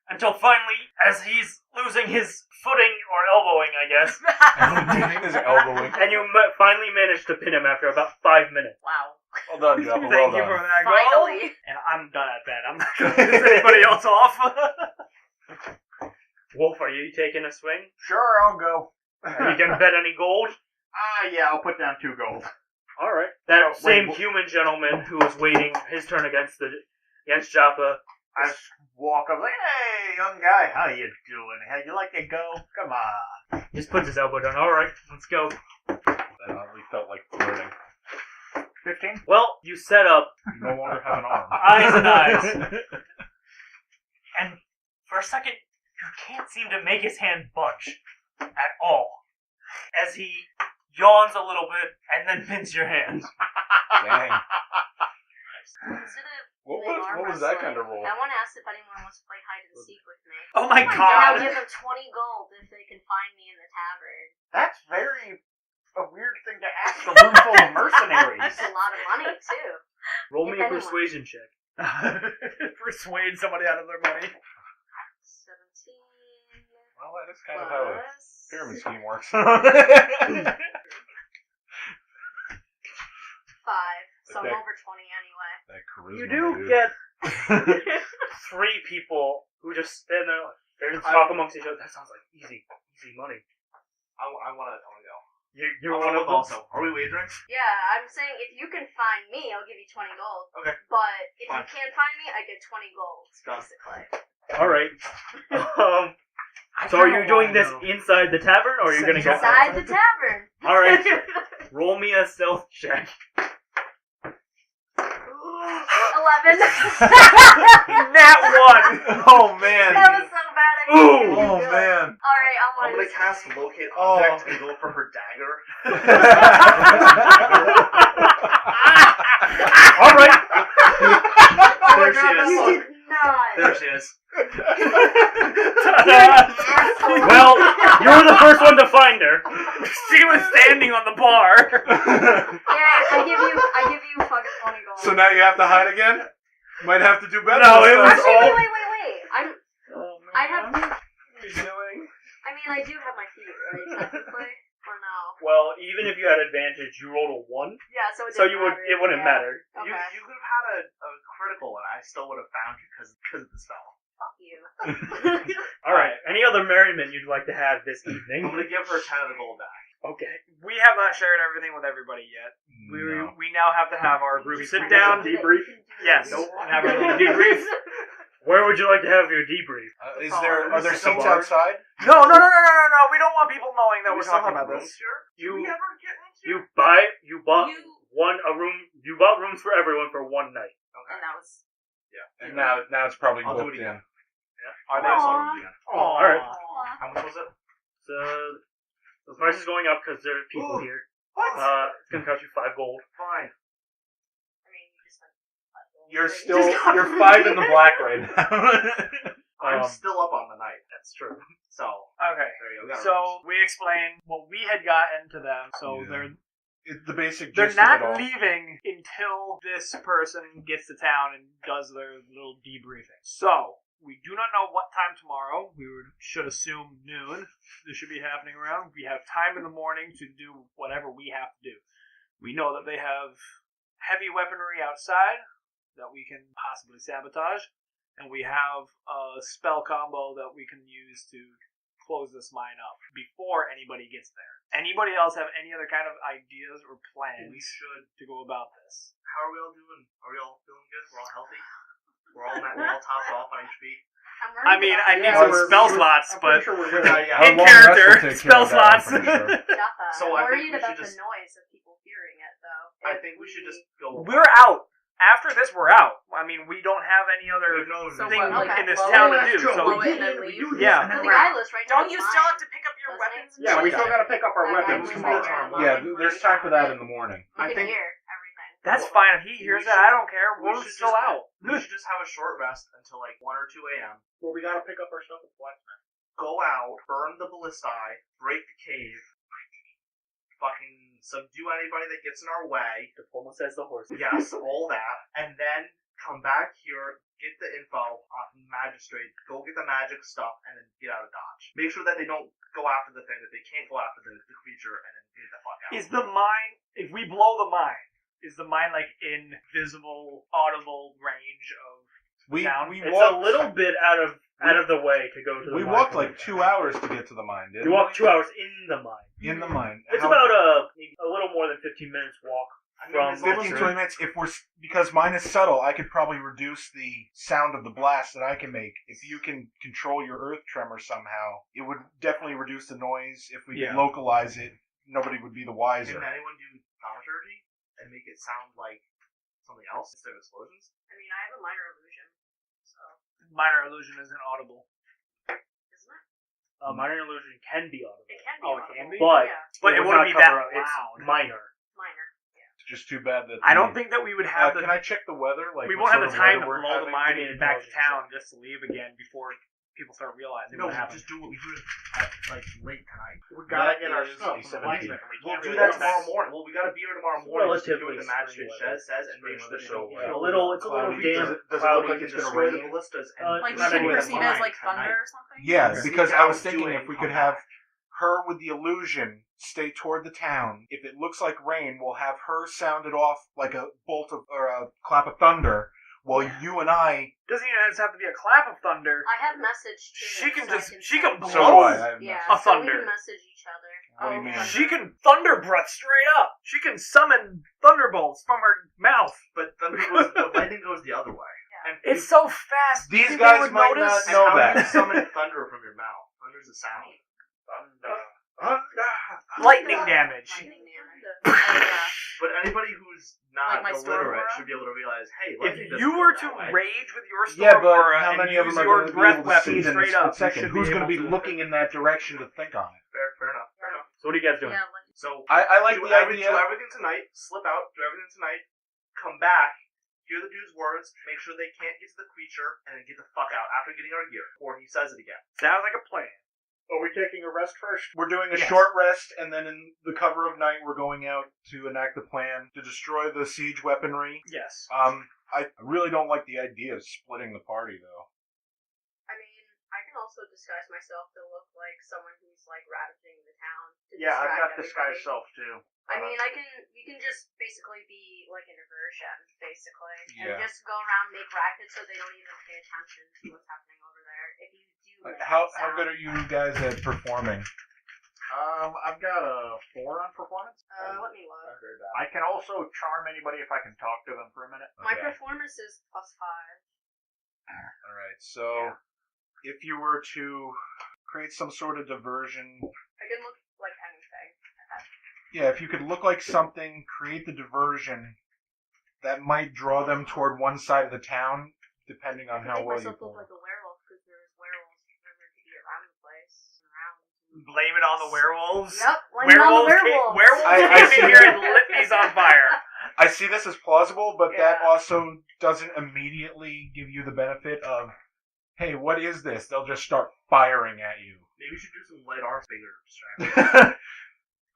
Until finally, as he's losing his footing or elbowing, I guess, His elbowing. and you finally manage to pin him after about 5 minutes. Wow. Well done, Jappa. Well Thank you for done. that gold. Finally. And I'm done at that. I'm not going to piss anybody else off. Wolf, are you taking a swing? Sure, I'll go. Are you gonna bet any gold? Yeah, I'll put down 2 gold. All right. That Oh, same wait, human gentleman who was waiting his turn against Jappa. I just walk up like, hey, young guy, how you doing? How you like to go? Come on. Just puts his elbow down. All right, let's go. That oddly felt like flirting. 15? Well, you set up You no longer have an arm. eyes and eyes, and for a second, you can't seem to make his hand budge at all. As he yawns a little bit and then pins your hand. Dang. Instead of What playing was, arm what was that wrestling, kind of role? I want to ask if anyone wants to play hide and seek with me. Oh my And I'll god. give them 20 gold if they can find me in the tavern. That's a weird thing to ask a room full of mercenaries. That's a lot of money, too. Roll me If a anyone. persuasion check. Persuade somebody out of their money. 17 Well, that is kind of how a plus... pyramid scheme works. 5. So I'm Okay. over 20 anyway. That charisma, You do dude. get 3 people who just stand there, they just talk amongst each other. That sounds like easy money. I want to go. You're I'll one of look them. also. Are we wagering? Yeah, I'm saying if you can find me, I'll give you 20 gold. Okay. But if Fine. you can't find me, I get 20 gold, Done. basically. All right. So are you doing this inside the tavern, or are you gonna go Inside the tavern. All right. Roll me a stealth check. 11. Nat 1. Oh, man. That was so bad. I Ooh. couldn't even Oh, do it. man. Alright, I'm I'm on gonna cast locate Oh. object and go for her dagger. All right. There she is. You did not. There she is. Well, you're the first one to find her. She was standing on the bar. Yeah, I give you fucking 20 gold. So now you have to hide again? Might have to do better. No, this it time. was Actually, all- wait. I have. What are you doing? I mean, I do have my feet, right? Technically, or no? Well, even if you had advantage, you rolled a 1, Yeah, so it so didn't you would matter. it wouldn't Yeah. matter. Okay. You could have had a critical and I still would have found you because of the spell. Fuck you. All right. Any other merriment you'd like to have this I'm evening? gonna give her 10 of the gold back. Okay. We have not shared everything with everybody yet. No. We now have to have our group sit Have down. a debrief. Yes. Nope. And have our little debrief. Where would you like to have your debrief? Are there Some seats bars. outside? No. We don't want people knowing that Do we we're still talking have about rooms this. here? You Do we ever get rooms here? you bought you bought rooms for everyone for one night. Okay. And that was. And now it's probably I'll do booked it again. in. Are they also rooms again? All right. Aw. How much was it? So the price is going up because there's people Ooh. here. What? It's gonna cost you 5 gold. Fine. I mean, you just went. You're You still just got you're 5 in the black right now. I'm Um, still up on the night. That's true. So Okay. there you go. So we explained what we had gotten to them. So Yeah. The basic they're gist of it not all. leaving until this person gets to town and does their little debriefing. So we do not know what time tomorrow. We should assume noon. This should be happening around. We have time in the morning to do whatever we have to do. We know that they have heavy weaponry outside that we can possibly sabotage, and we have a spell combo that we can use to close this mine up before anybody gets there. Anybody else have any other kind of ideas or plans to go about this? How are we all doing? Are we all feeling good? We're all healthy? We're all topped off on HP? I mean, I need Yeah, some spell we're- slots, I'm but pretty sure we're good. in long rest will character, take care spell of that, I'm slots. pretty sure. Jappa, So I'm I think worried we about should the just- noise of people hearing it, though. I think we should just go. We're out. After this, we're out. I mean, we don't have any other So thing what, like, in this blow town it? to do. True. So Blow it and then leave? Yeah. But the guy lives right Don't next you to still mine. have to pick up your Doesn't weapons? it? and Yeah, we shit? still gotta pick up our weapons I tomorrow. tomorrow. Yeah, there's time for that in the morning. You I can think- hear everything. that's fine. If he hears that, I don't care. we We're should still just- out. We should just have a short rest until like 1 or 2 a.m. Well, we gotta pick up our stuff at the blacksmith. Go out, burn the ballistae, break the cave, fucking subdue anybody that gets in our way. Diploma says the horse. Yes, all that, and then come back here, get the info off the magistrate, go get the magic stuff, and then get out of Dodge. Make sure that they don't go after the thing, that they can't go after the creature, and then get the fuck out. Is the mine? If we blow the mine, is the mine like in visible, audible range of We town? we It's walked a little bit out of the way to go to the we mine. walked like 2 hours to get to the mine, didn't You walked 2 hours in the mine. we? In the mine. It's How- about maybe a little more than 15 minutes walk I mean, from as long as 15, we're- 20 minutes. If we're because mine is subtle, I could probably reduce the sound of the blast that I can make. If you can control your earth tremor somehow, it would definitely reduce the noise. If we Yeah. could localize it, nobody would be the wiser. Can anyone do thaumaturgy and make it sound like something else instead of explosions? I mean, I have a minor illusion, so minor illusion isn't audible, isn't it? minor illusion can be audible. It can be. Oh, it audible. can be? But Yeah, but it would wouldn't not be that cover- it's loud. minor. minor. It's just too bad that I don't think that we would have Can I check the weather? Like we what won't have sort the of time weather to we're blow the having? mine Give me and an back to intelligence town just to leave again before people start realizing No, what happened. just do what we do at like late tonight. We gotta That get our is stuff a from the 17. blacksmith. and we We'll can't do really that go tomorrow back. morning. Well, we gotta be here tomorrow morning to do what the Relatively magistrate spring weather. says and make sure that they don't Yeah, a little. It's a little Cloudy. damp. Does it cloudy. look like it's can gonna destroy the rain? ballistas and Like, Not we can anywhere perceive it as like tonight. thunder or something? Yeah, Yeah. because Sneak I was out, thinking do it, if we come could have back. her with the illusion stay toward the town. If it looks like rain, we'll have her sound it off like a bolt of or a clap of thunder, while you and I. Doesn't even just have to be a clap of thunder. I have message too. She can so I just she can blow. So do I. I have Yeah, nothing. A so we thunder. can message each other. What do you mean? She can thunder breath straight up. She can summon thunderbolts from her mouth. But the lightning goes the other way. Yeah. And It's so fast. These you think guys they would might notice? not know how that. do you summon thunder from your mouth? Thunder's a sound. Lightning damage. Lightning damage. Oh, yeah. But anybody who's not Like my storm illiterate aura? should be able to realize, hey, If lightning doesn't you go were that to way. rage with your storm Yeah, but aura how and many of use them are your going to be breath able to see weapon it in a straight split up, you second? should Who's going to be able looking in that direction to think on it? Fair enough. Fair enough. So what are you guys doing? Yeah, like, So I like do the idea. do everything tonight. Slip out. Do everything tonight. Come back. Hear the dude's words. Make sure they can't get to the creature, and then get the fuck out after getting our gear. Or he says it again. Sounds like a plan. Are we taking a rest first? We're doing a Yes. short rest, and then in the cover of night, we're going out to enact the plan to destroy the siege weaponry. Yes. I really don't like the idea of splitting the party, though. I mean, I can also disguise myself to look like someone who's like ravaging the town. To Yeah, I've got distract disguise everybody. self too. I mean, you can just basically be like an aversion, basically, Yeah. and just go around make racket so they don't even pay attention to what's happening over there. If you do, make How sound. good are you guys at performing? I've got a 4 on performance. Let me look. I can also charm anybody if I can talk to them for a minute. My Okay. performance is +5. All right. So, if you were to create some sort of diversion, I can look like anything. yeah, if you could look like something, create the diversion that might draw them toward one side of the town, depending on I how make well you myself look pull. like a werewolf because there's werewolves rumored to be around the place. Blame it on the werewolves. Yep, blame it on the werewolves. Werewolves I came see in here that. and lit these on fire. I see this as plausible, but that Yeah. also doesn't immediately give you the benefit of, hey, what is this? They'll just start firing at you. Maybe we should do some light arts bigger distraction.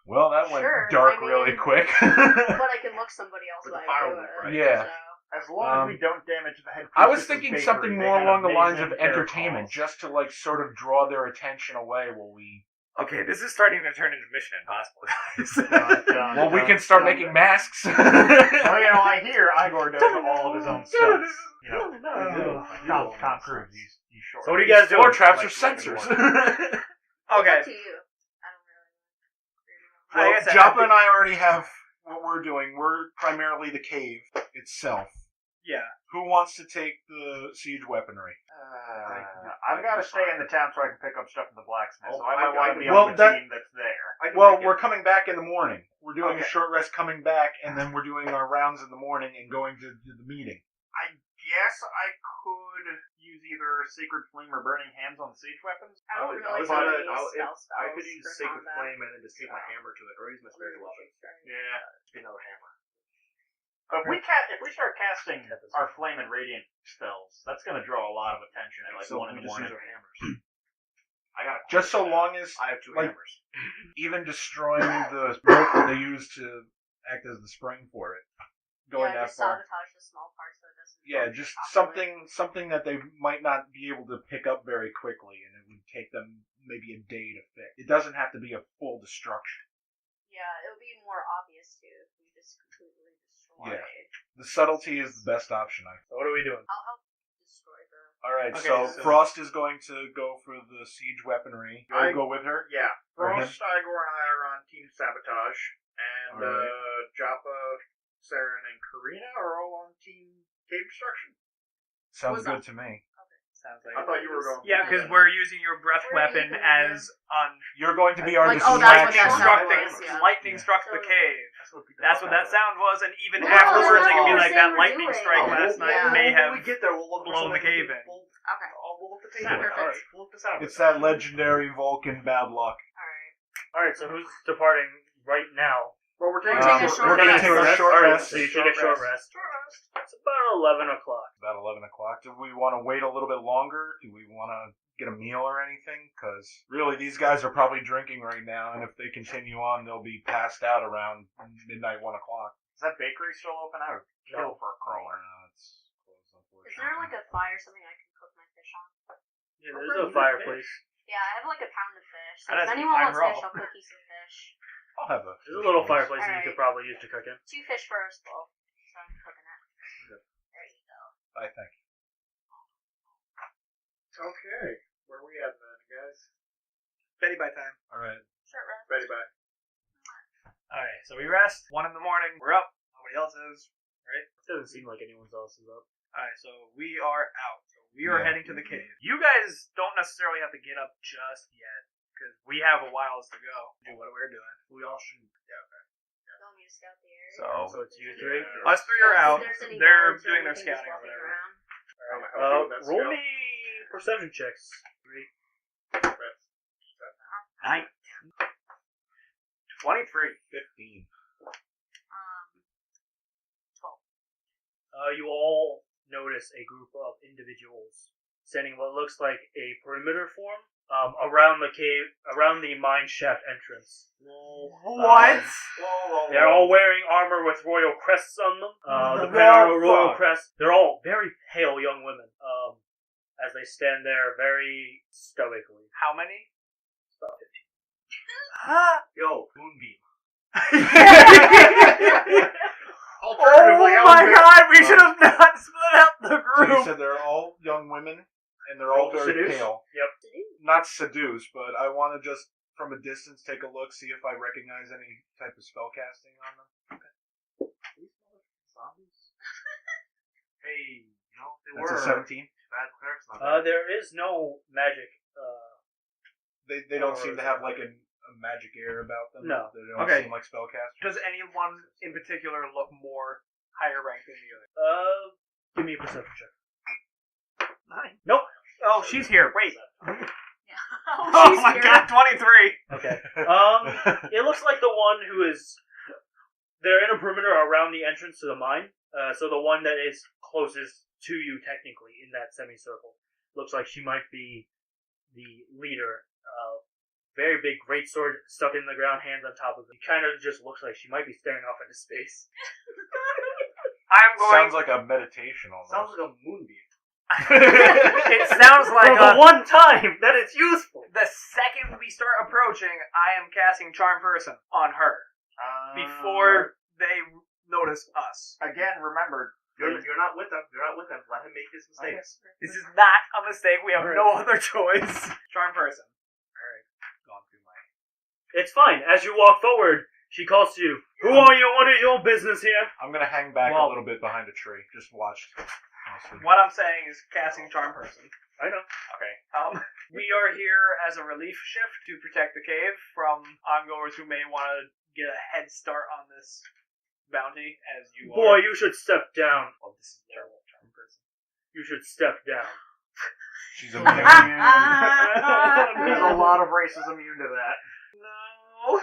Well, that went Sure, dark I mean- really quick. But I can look somebody else With the while I fire do wood, it. right? Yeah. So. As long as we don't damage the head. I was priestess's thinking bakery, something they more had along the lines of amazing care entertainment, calls. just to like sort of draw their attention away while we. Okay, this is starting to turn into Mission Impossible, guys. Well, we can start making masks. Well, I hear Igor does all of his own stunts. Tom Cruise, he's short. So what are you guys doing? Floor traps Like are sensors. It's Okay. up to you. I don't really. Well, I guess I Jappa have and I already have what we're doing. We're primarily the cave itself. Yeah. Who wants to take the siege weaponry? I've got to stay in the town so I can pick up stuff in the blacksmith. Oh, So I might I- want to I- be well, on the that- team that's there. I can Well, make it. we're coming back in the morning. We're doing a Okay. short rest coming back, and then we're doing our rounds in the morning and going to the meeting. I guess I could use either Sacred Flame or Burning Hands on the siege weapons. I don't I really was have gonna- any spells I could use for Sacred combat. Flame and then just take my hammer to it, or use my spiritual weapon. Yeah. Just be another hammer. But if we start casting our Flame and Radiant spells, that's going to draw a lot of attention at like So 1 in we the just morning. use our hammers. I got Just so long as I have 2 like- hammers. even destroying the rope that they use to act as the spring for it, going Yeah, that just far. sabotage the small parts so it doesn't. Yeah, function just properly. something that they might not be able to pick up very quickly, and it would take them maybe a day to fix. It doesn't have to be a full destruction. Yeah, it would be more obvious too if we just completely destroyed. Yeah. The subtlety is the best option, I think. So what are we doing? I'll help destroy the. Alright, Okay, so so- Frost is going to go for the siege weaponry. You I- go with her? Yeah. Or him? Frost, Igor, and I are on Team Sabotage. And Alright. Jappa, Saren, and Karina are all on Team Cave Destruction. Sounds Was good that- to me. Sounds I like. thought you were going. Yeah, because we're using your breath Where are you weapon gonna as on You're going to be our Like, oh, that's what that distraction. sound struck was, yeah. lightning struck So- the cave. That's That's what that sound was, and even No, afterwards, it could be no, like say that we're lightning doing. strike last night Yeah. may When have we get there, we'll look for blown the something. cave in. Okay. We'll look the table. Perfect. Alright, we'll look this out. It's that legendary Vulcan bad luck. Alright. Alright, so who's departing right now? Well, we're taking We're taking a short we're going to rest. take a short Alright, rest. so you take a short rest. It's about 11 o'clock. About 11 o'clock. Do we want to wait a little bit longer? Do we want to get a meal or anything? Because really, these guys are probably drinking right now, and if they continue on, they'll be passed out around midnight, 1 o'clock. Is that bakery still open? I would kill for a crawler. It's closed, Is there like a fire, something I can cook my fish on? Yeah, there's a fireplace. Yeah, I have like a pound of fish. So That if is anyone wants fine fish, raw. I'll cook you some fish. I'll have a. There's a little fireplace that you Alright. could probably use to cook in. 2 fish first, well, so I'm cooking it. There you go. I think. Okay. Where are we at then, guys? Betty by time. All right. Short rest. Betty bye. Alright, so we rest. 1 in the morning. We're up. Nobody else is. It doesn't seem like anyone else is up. Alright, so we are out. So we are Yeah. heading to the cave. You guys don't necessarily have to get up just yet, because we have a whiles to go. Do what we're doing. We all should. Tell me to scout the area. So it's you three? Us three are Yeah, out. if there's any They're guards or doing their anything just scouting or walking whatever. around. Roll scout. me perception checks. 9. 23. 15. 12. You all notice a group of individuals standing what looks like a perimeter form around the cave, around the mine shaft entrance. What? They're all wearing armor with royal crests on them. The What men are the royal fuck? crests. They're all very pale young women. As they stand there very stoically. How many? Yo, Moonbeam. Alternatively, Oh my god, we should have not split up the So you group! said they're all young women, and they're all very Seduce? pale. Not seduce, but I want to just, from a distance, take a look, see if I recognize any type of spell casting on them. Zombies? Hey, you know, they That's were. a 17. Bad clerics, not bad. There is no magic. They don't seem to have like a magic air about them. No. They don't Okay. seem like spellcasters. Does anyone in particular look more higher ranked than the other? Give me a perception check. 9. Nope. Oh, she's here. Wait. Yeah. Oh she's my here. god, 23! Okay. It looks like the one who is. They're in a perimeter around the entrance to the mine. So the one that is closest to you, technically, in that semicircle, looks like she might be the leader very big great sword stuck in the ground, hands on top of it. It kind of just looks like she might be staring off into space. I'm going. Sounds like a meditation almost. Sounds like a moonbeam. It sounds like For the one time that it's useful. the second we start approaching, I am casting Charm Person on her before they notice us. Again, remember, You're not with them. You're not with them. Let him make his mistakes. This is not a mistake. We have Alright. no other choice. Charm Person. Gone through my... It's fine. As you walk forward, she calls to you. Who are you? What is your business here? I'm gonna hang back Well- a little bit behind a tree. Just watch. What I'm saying is casting Charm Person. I know. Okay. We are here as a relief shift to protect the cave from ongoers who may want to get a head start on this bounty, as you Boy, are. you should step down. Oh, this is terrible. Charm Person. You should step down. She's immune. there's a lot of races immune to that. No.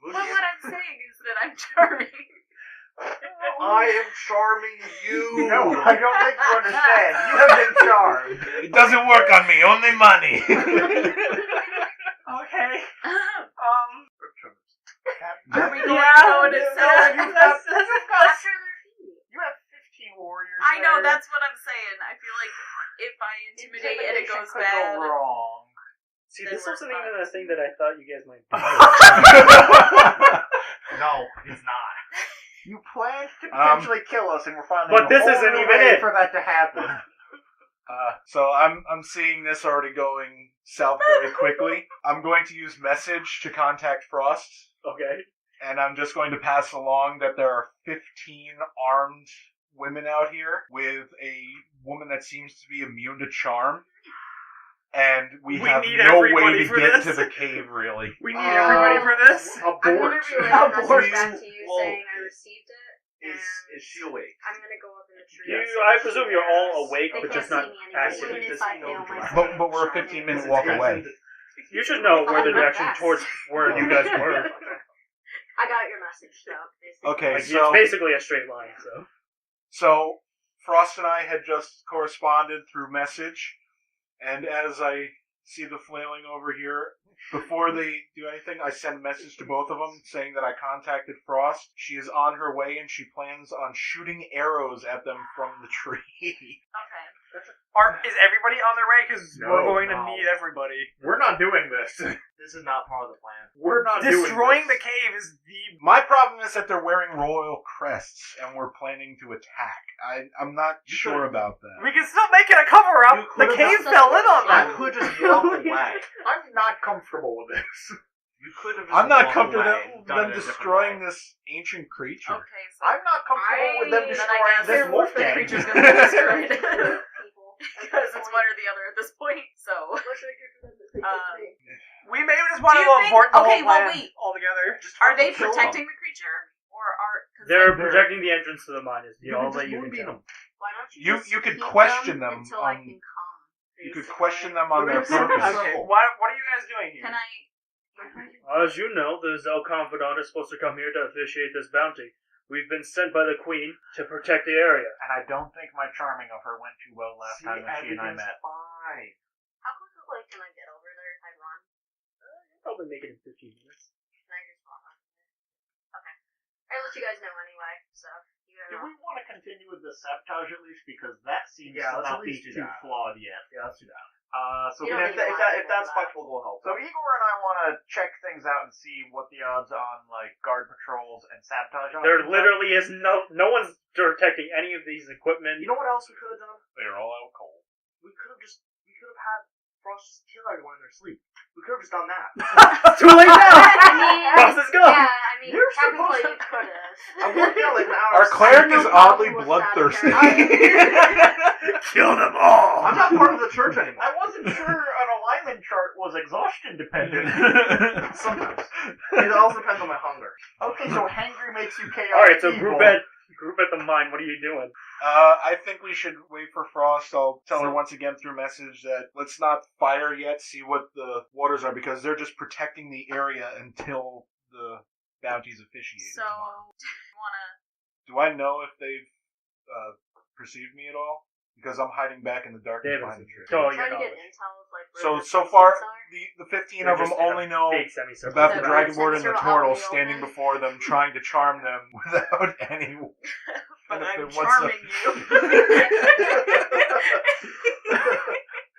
But what I'm saying is that I'm charming. I am charming you. No, I don't think you understand. You have been charmed. It doesn't work on me. Only money. Okay. Are we going Yeah, to go into no, set? that's- After their feet. You have 15 warriors. I know, there. that's what I'm saying. I feel like if I intimidate and it Intimidation goes could bad. go wrong. See, Then this we're wasn't fine. even a thing that I thought you guys might do. No, it's not. You planned to potentially kill us, and we're finding But a this whole isn't new even way it. for that to happen. So I'm seeing this already going south very quickly. I'm going to use message to contact Frost, Okay. and I'm just going to pass along that there are 15 armed women out here with a woman that seems to be immune to charm. And we have need no way everybody to for get this. to the cave, really. We need everybody for this. I'm gonna Abort. relay a message Abort. back to you Well, saying I received it. Is she awake? I'm gonna go up in the tree. You, and I see presume if you're all she awake, is. but They just can't not see me anyway, active. even if Does I she know fail the my direction? But we're a saving 15-minute throw. walk away. You should know where the I'm direction fast. towards where you guys were. I got your message, though. basically. Okay, Like, so... it's basically a straight line, so. So, Frost and I had just corresponded through message, and as I see the flailing over here, before they do anything, I send a message to both of them saying that I contacted Frost. She is on her way, and she plans on shooting arrows at them from the tree. Okay. Is everybody on their way? Because we're No, going to no. need everybody. We're not doing this. This is not part of the plan. We're not Destroying doing the cave is the. My problem is that they're wearing royal crests, and we're planning to attack. I'm not sure about that. We can still make it a cover up. You The could've cave done fell in on I them. could just walk away. I'm not comfortable with this. You could have. I'm not walked comfortable away with and done them it a different destroying way. this ancient creature. Okay, so I'm not comfortable with them then I destroying guess this wolf the gang. creature's gonna be destroyed. People. Because it's one or the other at this point, so. We may just want Do to you think- abort the okay, whole well, plan wait. altogether. Are they Kill protecting the creature? Or are. 'cause They're like, protecting the entrance to the mine. Is You all could that just you can moonbeam tell. them. Why don't You just could keep question them until I on- can come. You could basically. question them on their Circle. purpose. Okay, what are you guys doing here? Can I. As you know, the Zell Confidant is supposed to come here to officiate this bounty. We've been sent by the Queen to protect the area. And I don't think my charming of her went too well last time when she and I met. Fine. How quickly can I get over there if I run? You'll probably make it in 15 minutes. Can I just run? Okay. I'll let you guys know anyway, so you Do know. we want to continue with the sabotage at least? Because that seems Yeah, to let's not at be least do too that. flawed yet. Yeah, let's do that. So You can don't I- need a lot of If that's people for that. flexible, we'll help. So Igor and I want to check things out and see what the odds on like guard patrols and sabotage are. There literally is no one's detecting any of these equipment. You know what else we could have done? They're all out cold. We could have had Frost just kill everyone in their sleep. We could have just done that. It's too late now! I mean, Frost is gone! yeah, I mean, You're technically supposed you could have. I worked out like an hour. Our cleric is no oddly problem with bloodthirsty. Kill them all! I'm not part of the church anymore. I wasn't sure an alignment chart was exhaustion dependent. Sometimes. It also depends on my hunger. Okay, so hangry makes you chaotic. Alright, so evil. group at the mine, what are you doing? I think we should wait for Frost. I'll tell her once again through message that let's not fire yet, see what the waters are, because they're just protecting the area until the bounty's officiated So, tomorrow. do you wanna. Do I know if they've perceived me at all? Because I'm hiding back in the darkness David's behind the tree. Oh, Trying to you're get not. intel of like. So where the far, secrets are. the 15 They're of them just in a only know big semicircle. about the Yeah, Dragonborn and the semicircle out turtle in the standing open. before them, trying to charm them without any. But I'm benefit whatsoever. charming you.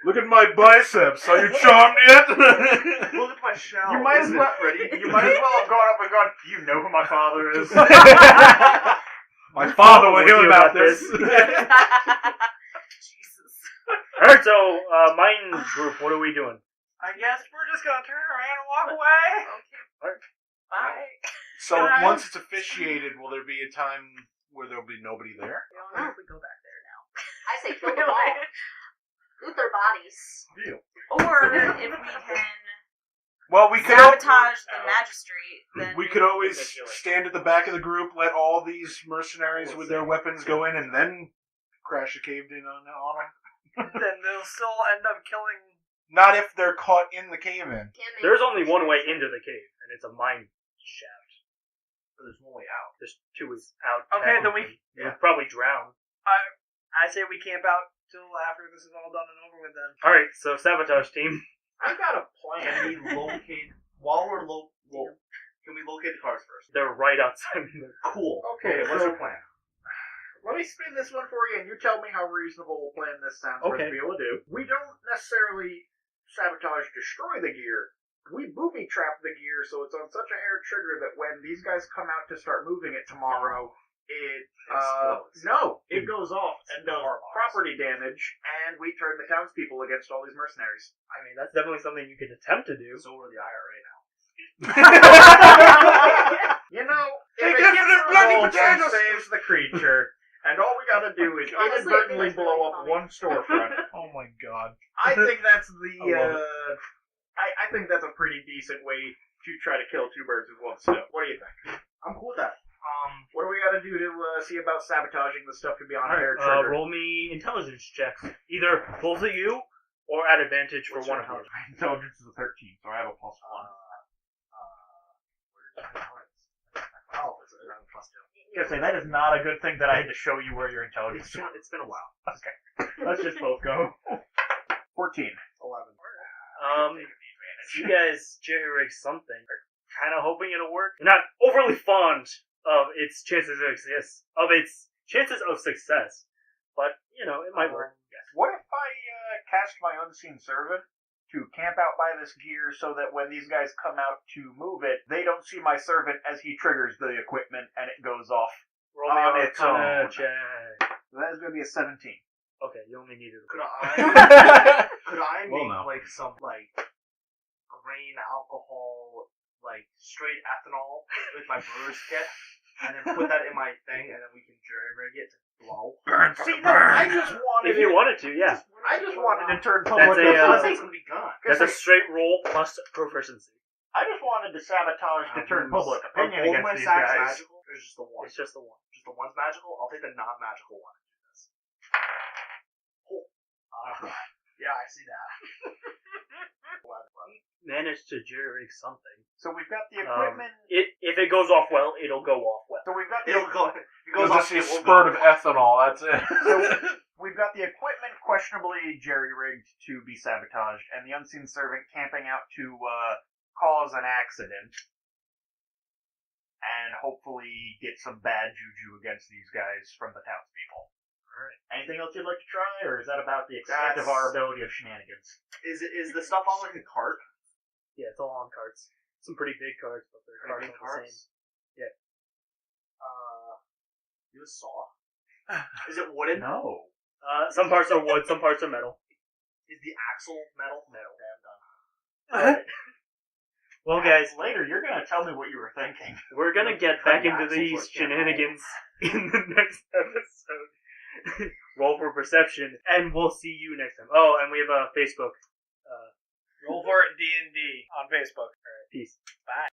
Look at my biceps. Are you charmed yet? Look at my shell. You might as Isn't well. it pretty? You might as well have gone up and gone. Do you know who my father is? My father will hear about this. Jesus. Alright, so, mine group, what are we doing? I guess we're just gonna turn around and walk away. Okay. Bye. So Bye. once it's officiated, will there be a time where there'll be nobody there? I don't know if we go back there now. I say kill them all. Loot their bodies. Or if we can Well, we could sabotage the magistrate, then we could always stand at the back of the group, let all these mercenaries with their weapons go in, and then crash a cave in on them. Then they'll still end up killing. Not if they're caught in the cave in. Can't make There's only one way into the cave, and it's a mine shaft. So there's one way out. There's two ways out. Okay, then You'll probably drown. I say we camp out till after this is all done and over with. Then. Alright, so sabotage team. I got a plan. Can we locate while we're can we locate the cars first? They're right outside. Cool. Okay, What's so your plan? let me spin this one for you, and you tell me how reasonable a plan this sounds for us Okay. to be able to do. We don't necessarily sabotage, destroy the gear. We booby trap the gear so it's on such a hair trigger that when these guys come out to start moving it tomorrow, it goes off and does property damage, and we turn the townspeople against all these mercenaries. I mean, that's definitely something you could attempt to do. So we're the IRA now. You know, Hey, if it give gets me the bloody revolts and potatoes! saves the creature, and all we gotta do is Honestly, inadvertently I think that's blow really up funny. one storefront, Oh my god. I think that's the. I love I think that's a pretty decent way to try to kill two birds with one stone. What do you think? I'm cool with that. What do we got to do to see about sabotaging the stuff to be on a hair Alright, trigger? roll me intelligence checks. Either both of you, or at advantage for What's one your of you. Intelligence is a 13, so I have a +1. Oh, it's around +2. I gotta say, that is not a good thing that I had to show you where your intelligence is. It's been a while. Let's just both go. 14. 11. You guys jerry rig something. Are kind of hoping it'll work. You're not overly fond of its chances of success, but you know it might work. What if I cast my unseen servant to camp out by this gear so that when these guys come out to move it, they don't see my servant as he triggers the equipment and it goes off Roll me on an its Arcana own? check. That is going to be a 17. Okay, you only needed. Could I Well, make no. like some like grain alcohol, like straight ethanol with my brewer's kit, and then put that in my thing, and then we can jury rig it to blow. See, no, I just wanted If you wanted to, yeah. I just wanted to turn That's public. a, It's gonna be gone. That's a straight roll plus proficiency. I just wanted to sabotage to turn public Are opinion both my against these sacks guys. magical, or just the one? It's just the one. Just the one's magical. I'll take the non-magical one and do this. Cool. Yeah, I see that. Managed to jerry rig something. So we've got the equipment. If it goes off well, it'll go off well. So we've got the It goes You'll off. just see a It will spurt go. of ethanol, that's it. We've got the equipment questionably jerry-rigged to be sabotaged, and the unseen servant camping out to cause an accident, and hopefully get some bad juju against these guys from the townspeople. Alright. Anything else you'd like to try, or is that about the extent of our ability of shenanigans? Is the stuff on like a cart? Yeah, it's all on carts. Some pretty big carts, but they're carts Pretty big all the same. Yeah. You have a saw? Is it wooden? No. Some parts are wood, some parts are metal. Is the axle metal? Metal. Damn done. Alright. Well, guys, Later, you're gonna tell me what you were thinking. we're gonna get back into Axles these like that. shenanigans in the next episode. Roll for perception, and we'll see you next time. Oh, and we have a Facebook. Roll for it D&D on Facebook. Peace. Bye.